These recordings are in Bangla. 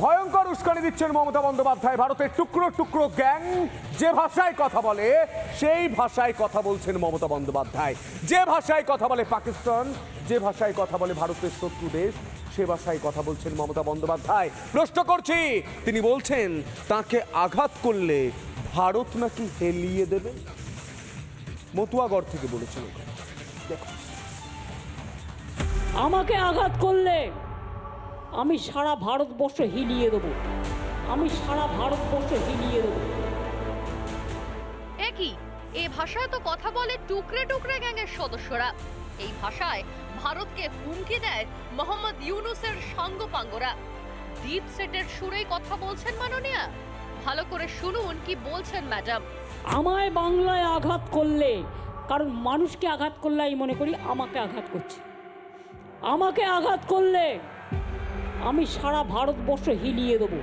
ভয়ঙ্কর উস্কানি দিচ্ছেন মমতা বন্দ্যোপাধ্যায়। ভারতের টুকরো টুকরো গ্যাং যে ভাষায় কথা বলে সেই ভাষায় কথা বলছেন মমতা বন্দ্যোপাধ্যায়। যে ভাষায় কথা বলে পাকিস্তান, যে ভাষায় কথা বলে ভারতের শত্রু দেশ, সে ভাষায় কথা বলছেন মমতা বন্দ্যোপাধ্যায়। প্রশ্ন করছি, তিনি বলছেন তাকে আঘাত করলে ভারত নাকি হেলিয়ে দেবে। মতুয়াগড় থেকে বলেছেন। দেখো, আমাকে আঘাত করলে আমি সারা ভারতবর্ষ হিলিয়ে দেবো, আমি সারা ভারতবর্ষ হিলিয়ে দেবো। একই এই ভাষায় তো কথা বলে টুকরে টুকরে গ্যাংয়ের সদস্যরা। এই ভাষায় ভারতকে হুমকি দেয় মোহাম্মদ ইউনুসের সাঙ্গপাঙ্গরা। ডিপ সেটের সুরেই কথা বলছেন মাননীয়া। ভালো করে শুনুন কি বলছেন ম্যাডাম। আমায় বাংলায় আঘাত করলে, কারণ মানুষকে আঘাত করলে আমি মনে করি আমাকে আঘাত করছে, আমাকে আঘাত করলে আমি সারা ভারতবর্ষ হিলিয়ে দেবো।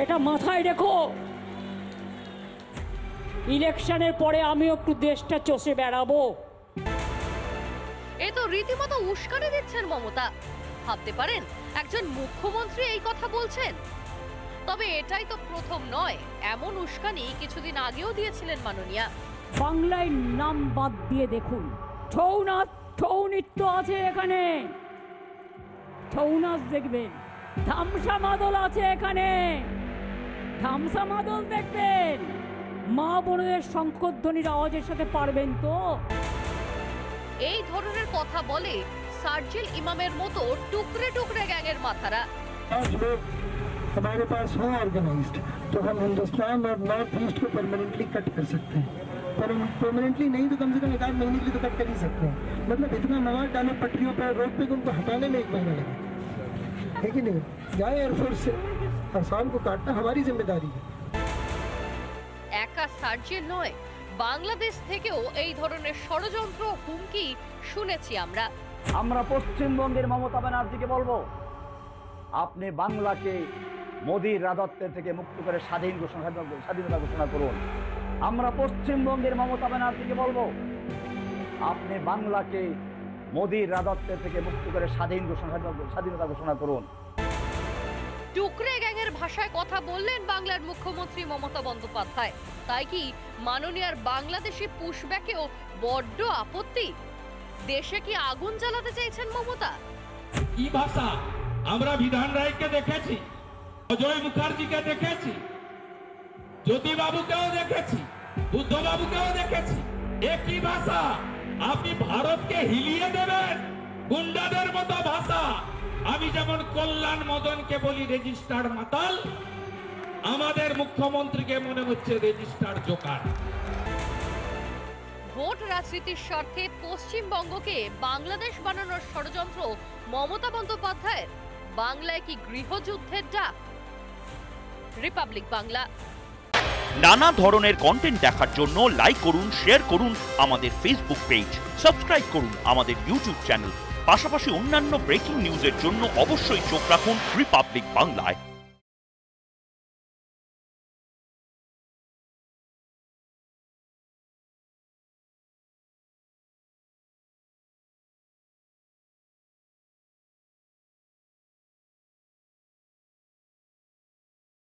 এটা মাথায় রেখো। ইলেকশনের পরে আমি একটু দেশটা চষে বেড়াবো। এ তো রীতিমতো উস্কানি দিচ্ছেন মমতা। ভাবতে পারেন একজন মুখ্যমন্ত্রী এই কথা বলছেন। তবে এটাই তো প্রথম নয়, এমন উস্কানি কিছুদিন আগেও দিয়েছিলেন মাননীয়া। বাংলায় নাম বাদ দিয়ে দেখুন, ছৌ নাচ, ছৌ নৃত্য আছে এখানে, ছৌ নাচ দেখবেন। ধামসা মাদল আছে এখানে, ধামসা মাদল দেখবেন। মা বোনদের শঙ্করধ্বনির আওয়াজের সাথে পারবেন তো? এই ধরনের কথা বলে সার্জিল ইমামের মতো টুকরে টুকরে গ্যাংয়ের মাথারা। हमारे पास हो ऑर्गेनाइज्ड तो हम हिंदुस्तान और नॉर्थ ईस्ट को परमानेंटली कट कर सकते हैं। पर परमानेंटली नहीं तो कम से कम 1 महीने के लिए तो कट कर ही सकते हैं। मतलब इतना मवाद डाले पटरियों पर, रोड पे, उनको हटाने में 1 महीना लगे, है कि नहीं? जाए एयरफोर्स से, आसाम को काटना हमारी जिम्मेदारी है। একা সার্জিল নয়, বাংলাদেশ থেকেও এই ধরনের ষড়যন্ত্র হুমকি শুনেছি আমরা। আমরা পশ্চিমবঙ্গের মমতা ব্যানার্জিকে বলবো, আপনি বাংলাকে মোদির রাজত্বের থেকে মুক্ত করে স্বাধীনতা ঘোষণা করুন। আমরা পশ্চিমবঙ্গের মমতা ব্যানার্জিকে বলবো, আপনি বাংলাকে মোদির রাজত্বের থেকে মুক্ত করে স্বাধীনতা ঘোষণা করুন। টুকরে গ্যাংয়ের ভাষায় কথা বললেন বাংলার মুখ্যমন্ত্রী মমতা বন্দ্যোপাধ্যায়। তাই কি মাননীয়ার বাংলাদেশি পুশব্যাকেও বড্ড আপত্তি? দেশে কি আগুন জ্বালাতে চাইছেন মমতা? কি ভাষা? আমরা বিধান রায়কে দেখেছি, অজয় মুখার্জিকে দেখেছি, জ্যোতি বাবুকেও দেখেছি, বুদ্ধ বাবুকেও দেখেছি। একই ভাষা আপনি ভারতকে হিলিয়ে দেবেন? গুন্ডাদের মতো ভাষা। আমি যেমন কল্যাণ মদনকে বলি রেজিস্টার্ড মাতাল, আমাদের মুখ্যমন্ত্রীকে মনে হচ্ছে রেজিস্টার্ড জোকার। ভোট রাজনীতির স্বার্থে পশ্চিমবঙ্গকে বাংলাদেশ বানানোর ষড়যন্ত্র মমতা বন্দ্যোপাধ্যায়ের। বাংলায় কি গৃহযুদ্ধের ডাক? রিপাবলিক বাংলা। নানা ধরনের কন্টেন্ট দেখার জন্য লাইক করুন, শেয়ার করুন আমাদের ফেসবুক পেজ, সাবস্ক্রাইব করুন আমাদের ইউটিউব চ্যানেল। পাশাপাশি অন্যান্য ব্রেকিং নিউজের জন্য অবশ্যই চোখ রাখুন রিপাবলিক বাংলায়।